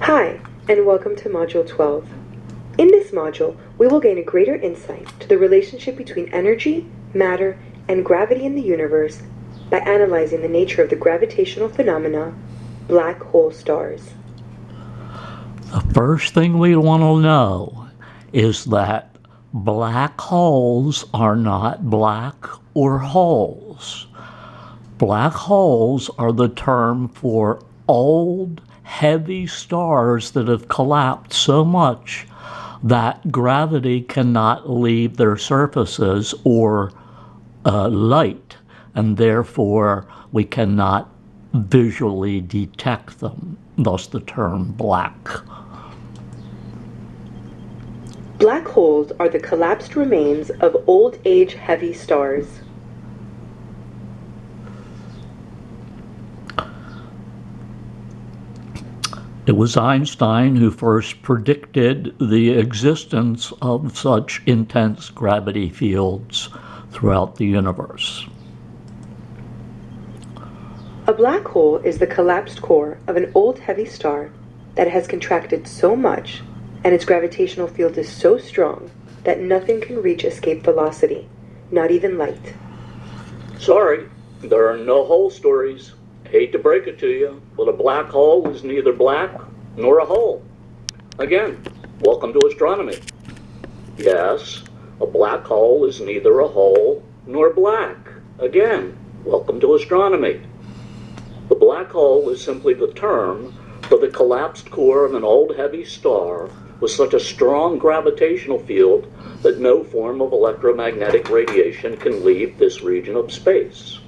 Hi, and welcome to Module 12. In this module, we will gain a greater insight to the relationship between energy, matter, and gravity in the universe by analyzing the nature of the gravitational phenomena, black hole stars. The first thing we want to know is that black holes are not black or holes. Black holes are the term for old, heavy stars that have collapsed so much that gravity cannot leave their surfaces or light, and therefore we cannot visually detect them, thus the term black. Black holes are the collapsed remains of old-age heavy stars. It was Einstein who first predicted the existence of such intense gravity fields throughout the universe. A black hole is the collapsed core of an old heavy star that has contracted so much and its gravitational field is so strong that nothing can reach escape velocity, not even light. Sorry, there are no hole stories. Hate to break it to you, but a black hole is neither black nor a hole. Again, welcome to astronomy. Yes, a black hole is neither a hole nor black. Again, welcome to astronomy. The black hole is simply the term for the collapsed core of an old heavy star with such a strong gravitational field that no form of electromagnetic radiation can leave this region of space.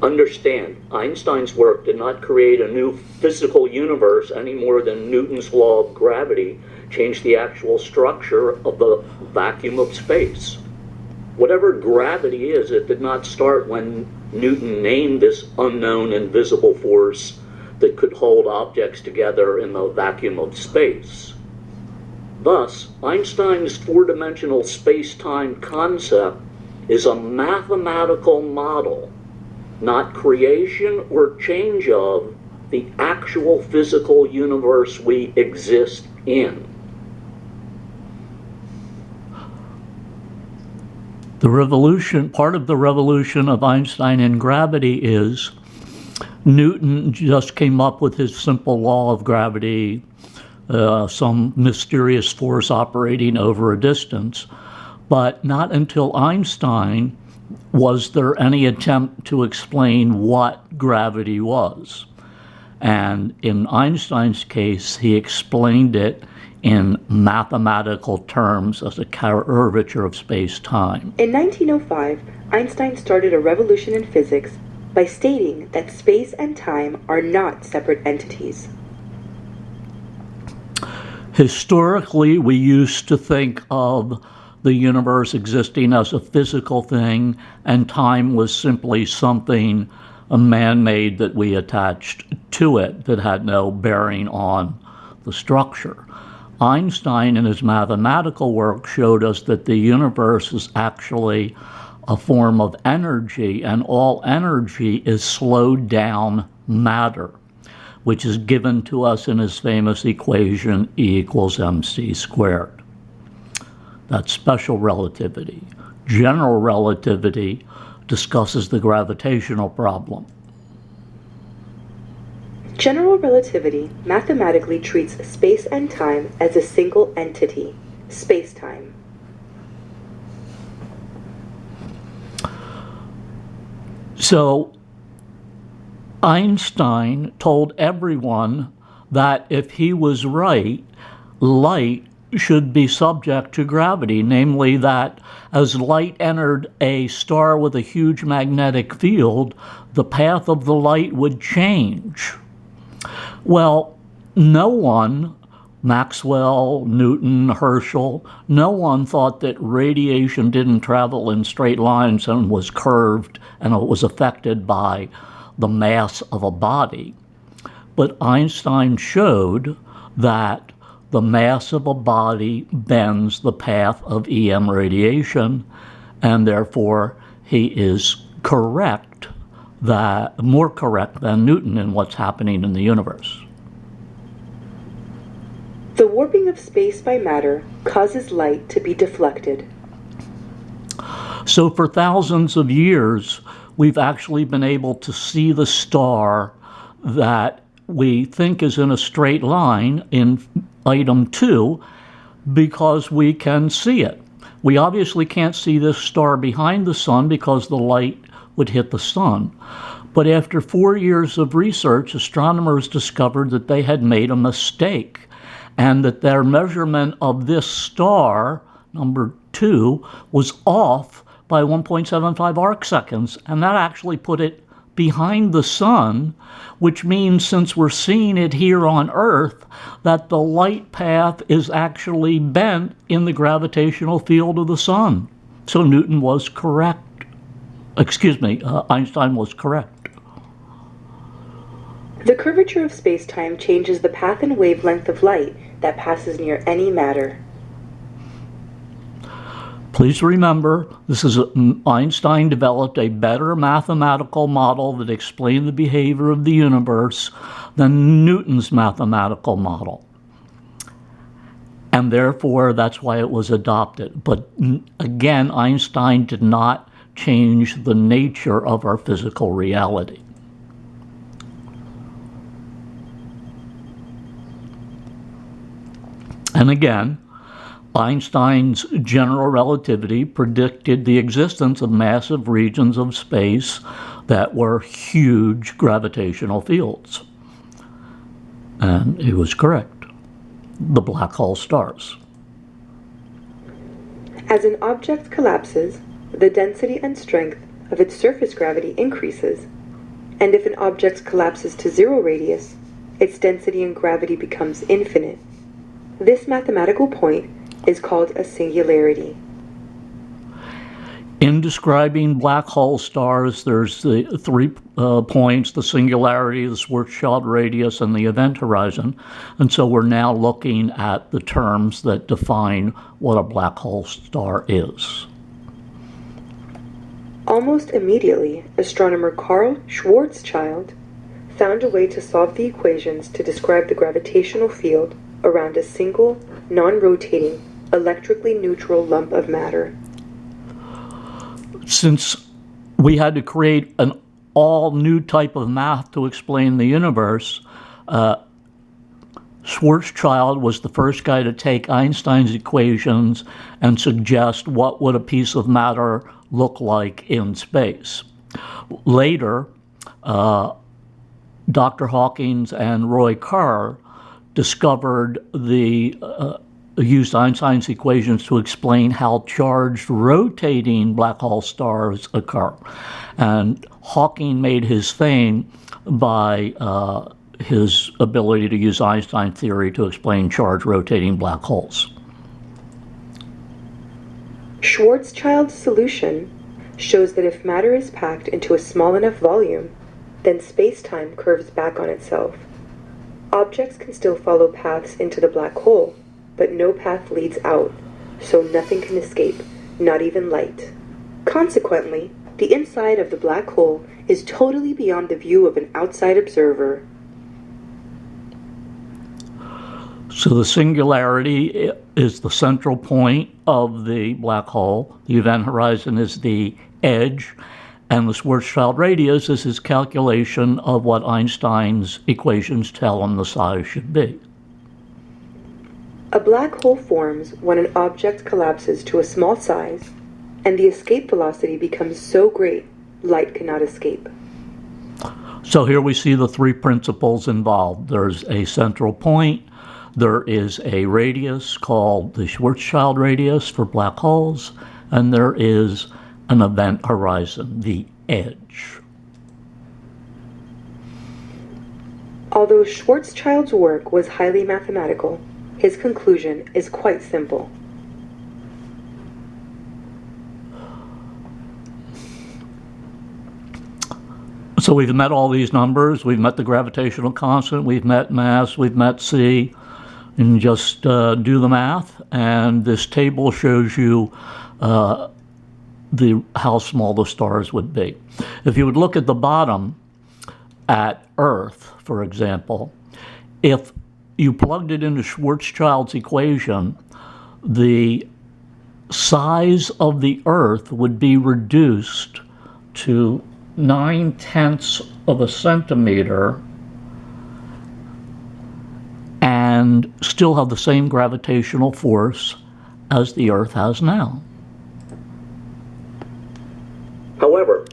Understand, Einstein's work did not create a new physical universe any more than Newton's law of gravity changed the actual structure of the vacuum of space. Whatever gravity is, it did not start when Newton named this unknown invisible force that could hold objects together in the vacuum of space. Thus, Einstein's four-dimensional space-time concept is a mathematical model, not creation or change of the actual physical universe we exist in. Part of the revolution of Einstein and gravity is Newton just came up with his simple law of gravity, some mysterious force operating over a distance. But not until Einstein was there any attempt to explain what gravity was. And in Einstein's case, he explained it in mathematical terms as a curvature of space-time. In 1905, Einstein started a revolution in physics by stating that space and time are not separate entities. Historically, we used to think of the universe existing as a physical thing, and time was simply something man-made that we attached to it that had no bearing on the structure. Einstein, in his mathematical work, showed us that the universe is actually a form of energy, and all energy is slowed down matter, which is given to us in his famous equation E equals mc squared. That's special relativity. General relativity discusses the gravitational problem. General relativity mathematically treats space and time as a single entity, space-time. So Einstein told everyone that if he was right, light should be subject to gravity, namely that as light entered a star with a huge magnetic field, the path of the light would change. Well, no one, Maxwell, Newton, Herschel, no one thought that radiation didn't travel in straight lines and was curved and it was affected by the mass of a body. But Einstein showed that the mass of a body bends the path of EM radiation, and therefore he is correct that more correct than Newton in what's happening in the universe. The warping of space by matter causes light to be deflected. So for thousands of years, we've actually been able to see the star that we think is in a straight line in item 2 because we can see it. We obviously can't see this star behind the sun because the light would hit the sun. But after 4 years of research, astronomers discovered that they had made a mistake and that their measurement of this star, number 2, was off by 1.75 arc seconds, and that actually put it behind the sun, which means since we're seeing it here on Earth, that the light path is actually bent in the gravitational field of the sun. So Newton was correct. Einstein was correct. The curvature of space-time changes the path and wavelength of light that passes near any matter. Please remember, Einstein developed a better mathematical model that explained the behavior of the universe than Newton's mathematical model. And therefore, that's why it was adopted. But again, Einstein did not change the nature of our physical reality. And again, Einstein's general relativity predicted the existence of massive regions of space that were huge gravitational fields. And he was correct. The black hole stars. As an object collapses, the density and strength of its surface gravity increases, and if an object collapses to zero radius, its density and gravity becomes infinite. This mathematical point is called a singularity. In describing black hole stars, there's the 3 points, the singularity, the Schwarzschild radius, and the event horizon. And so we're now looking at the terms that define what a black hole star is. Almost immediately, astronomer Karl Schwarzschild found a way to solve the equations to describe the gravitational field around a single, non-rotating, electrically neutral lump of matter. Since we had to create an all-new type of math to explain the universe, Schwarzschild was the first guy to take Einstein's equations and suggest what would a piece of matter look like in space. Later, Dr. Hawkins and Roy Kerr discovered used Einstein's equations to explain how charged rotating black hole stars occur. And Hawking made his fame by his ability to use Einstein theory to explain charged rotating black holes. Schwarzschild's solution shows that if matter is packed into a small enough volume, then space-time curves back on itself. Objects can still follow paths into the black hole, but no path leads out, so nothing can escape, not even light. Consequently, the inside of the black hole is totally beyond the view of an outside observer. So the singularity is the central point of the black hole. The event horizon is the edge, and the Schwarzschild radius is his calculation of what Einstein's equations tell him the size should be. A black hole forms when an object collapses to a small size, and the escape velocity becomes so great, light cannot escape. So here we see the 3 principles involved. There's a central point, there is a radius called the Schwarzschild radius for black holes, and there is an event horizon, the edge. Although Schwarzschild's work was highly mathematical, his conclusion is quite simple. So we've met all these numbers. We've met the gravitational constant. We've met mass. We've met c. And just do the math. And this table shows you how small the stars would be. If you would look at the bottom at Earth, for example, if you plugged it into Schwarzschild's equation, the size of the Earth would be reduced to 9/10 of a centimeter and still have the same gravitational force as the Earth has now. However,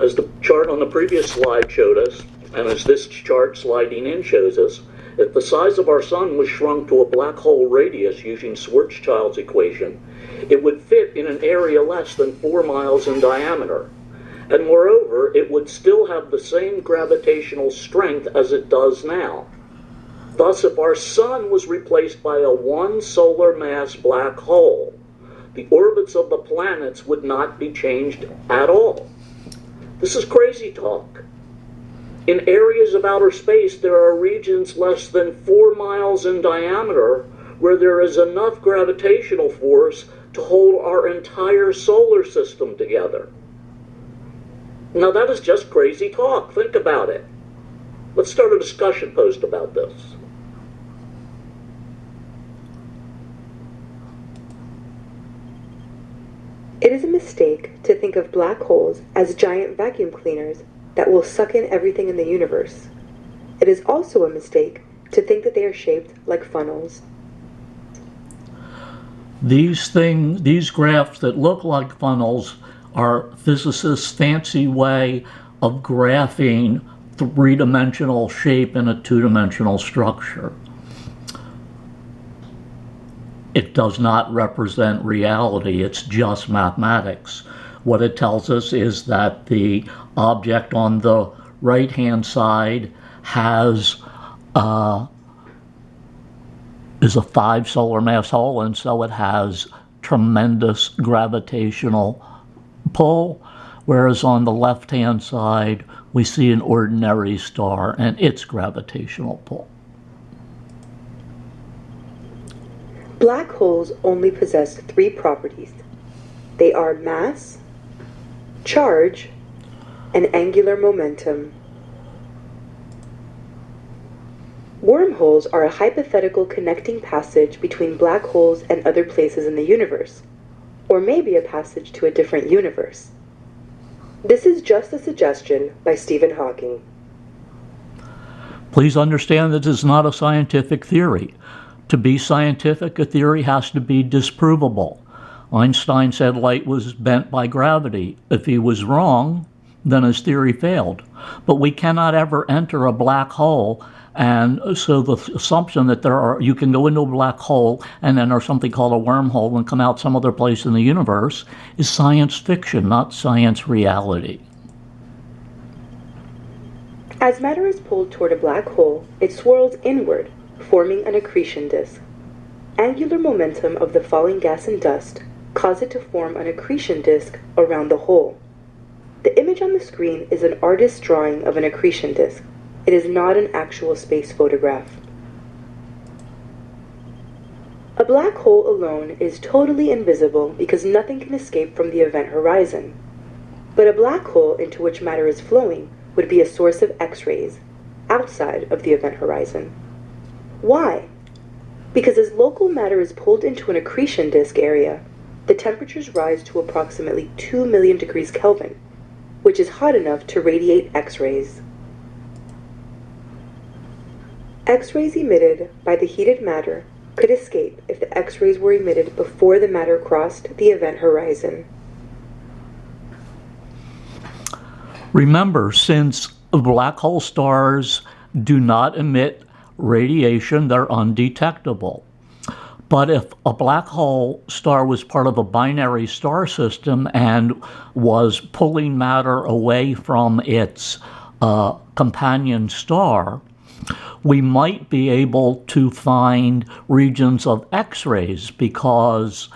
as the chart on the previous slide showed us, and as this chart sliding in shows us, if the size of our sun was shrunk to a black hole radius using Schwarzschild's equation, it would fit in an area less than 4 miles in diameter. And moreover, it would still have the same gravitational strength as it does now. Thus, if our sun was replaced by a one solar mass black hole, the orbits of the planets would not be changed at all. This is crazy talk. In areas of outer space, there are regions less than 4 miles in diameter where there is enough gravitational force to hold our entire solar system together. Now that is just crazy talk. Think about it. Let's start a discussion post about this. It is a mistake to think of black holes as giant vacuum cleaners that will suck in everything in the universe. It is also a mistake to think that they are shaped like funnels. These graphs that look like funnels are physicists' fancy way of graphing three-dimensional shape in a two-dimensional structure. It does not represent reality, it's just mathematics. What it tells us is that the object on the right-hand side is a 5 solar mass hole, and so it has tremendous gravitational pull, whereas on the left-hand side we see an ordinary star and its gravitational pull. Black holes only possess 3 properties. They are mass, charge, and angular momentum. Wormholes are a hypothetical connecting passage between black holes and other places in the universe, or maybe a passage to a different universe. This is just a suggestion by Stephen Hawking. Please understand that this is not a scientific theory. To be scientific, a theory has to be disprovable. Einstein said light was bent by gravity. If he was wrong, then his theory failed. But we cannot ever enter a black hole, and so the assumption that you can go into a black hole and enter something called a wormhole and come out some other place in the universe is science fiction, not science reality. As matter is pulled toward a black hole, it swirls inward, forming an accretion disk. Angular momentum of the falling gas and dust cause it to form an accretion disk around the hole. The image on the screen is an artist's drawing of an accretion disk. It is not an actual space photograph. A black hole alone is totally invisible because nothing can escape from the event horizon. But a black hole into which matter is flowing would be a source of X-rays outside of the event horizon. Why? Because as local matter is pulled into an accretion disk area, the temperatures rise to approximately 2 million degrees Kelvin, which is hot enough to radiate X-rays. X-rays emitted by the heated matter could escape if the X-rays were emitted before the matter crossed the event horizon. Remember, since black hole stars do not emit radiation, they're undetectable. But if a black hole star was part of a binary star system and was pulling matter away from its companion star, we might be able to find regions of X-rays, because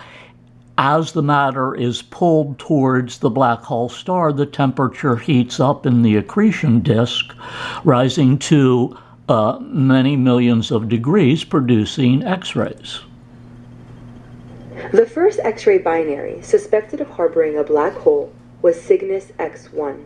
as the matter is pulled towards the black hole star, the temperature heats up in the accretion disk, rising to many millions of degrees, producing X-rays. The first X-ray binary suspected of harboring a black hole was Cygnus X1,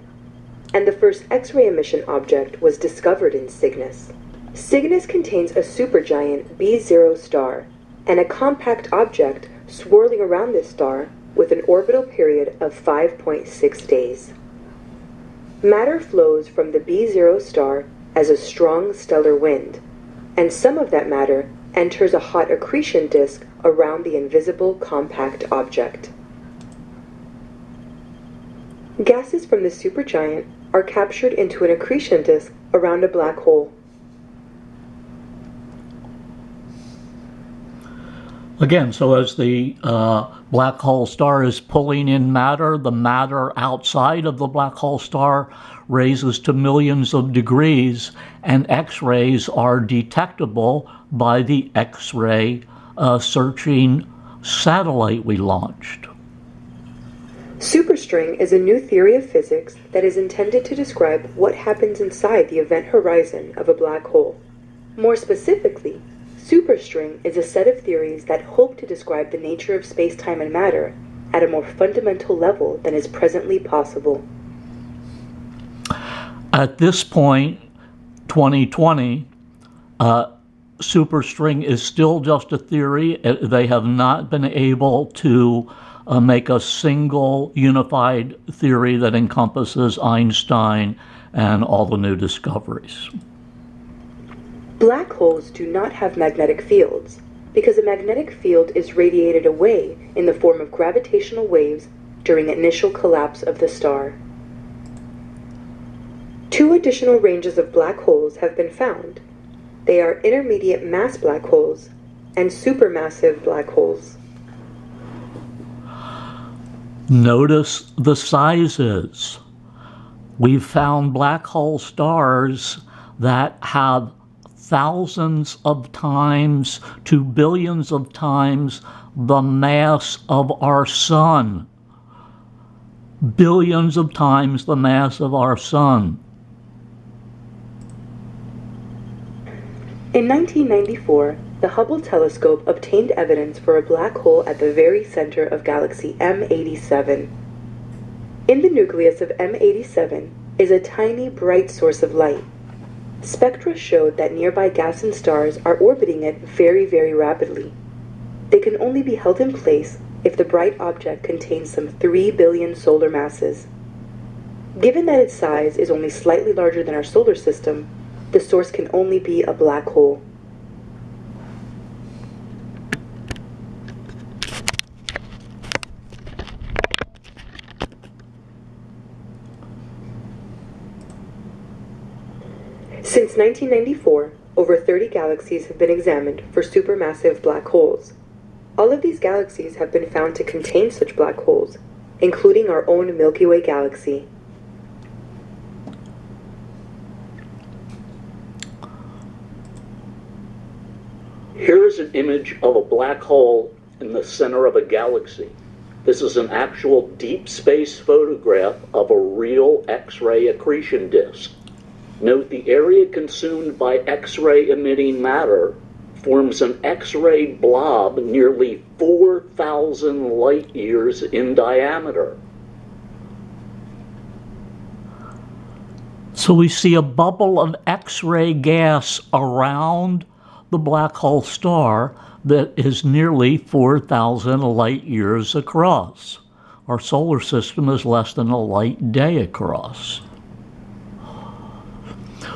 and the first X-ray emission object was discovered in Cygnus. Cygnus contains a supergiant B0 star and a compact object swirling around this star with an orbital period of 5.6 days. Matter flows from the B0 star as a strong stellar wind, and some of that matter enters a hot accretion disk around the invisible compact object. Gases from the supergiant are captured into an accretion disk around a black hole. Again, so as the black hole star is pulling in matter, the matter outside of the black hole star raises to millions of degrees, and X-rays are detectable by the X-ray searching satellite we launched. Superstring is a new theory of physics that is intended to describe what happens inside the event horizon of a black hole. More specifically, superstring is a set of theories that hope to describe the nature of space-time and matter at a more fundamental level than is presently possible. At this point, 2020, superstring is still just a theory. They have not been able to make a single unified theory that encompasses Einstein and all the new discoveries. Black holes do not have magnetic fields because a magnetic field is radiated away in the form of gravitational waves during initial collapse of the star. Two additional ranges of black holes have been found. They are intermediate mass black holes and supermassive black holes. Notice the sizes. We've found black hole stars that have thousands of times to billions of times the mass of our sun. Billions of times the mass of our sun. In 1994, the Hubble telescope obtained evidence for a black hole at the very center of galaxy M87. In the nucleus of M87 is a tiny bright source of light. Spectra showed that nearby gas and stars are orbiting it very, very rapidly. They can only be held in place if the bright object contains some 3 billion solar masses. Given that its size is only slightly larger than our solar system, the source can only be a black hole. Since 1994, over 30 galaxies have been examined for supermassive black holes. All of these galaxies have been found to contain such black holes, including our own Milky Way galaxy. Here is an image of a black hole in the center of a galaxy. This is an actual deep space photograph of a real X-ray accretion disk. Note the area consumed by X-ray emitting matter forms an X-ray blob nearly 4,000 light years in diameter. So we see a bubble of X-ray gas around the black hole star that is nearly 4,000 light years across. Our solar system is less than a light day across.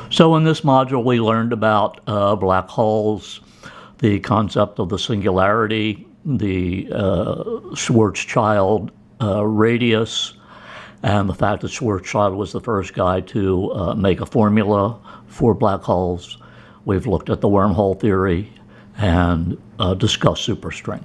So in this module we learned about black holes, the concept of the singularity, the Schwarzschild radius, and the fact that Schwarzschild was the first guy to make a formula for black holes. We've looked at the wormhole theory and discussed superstring.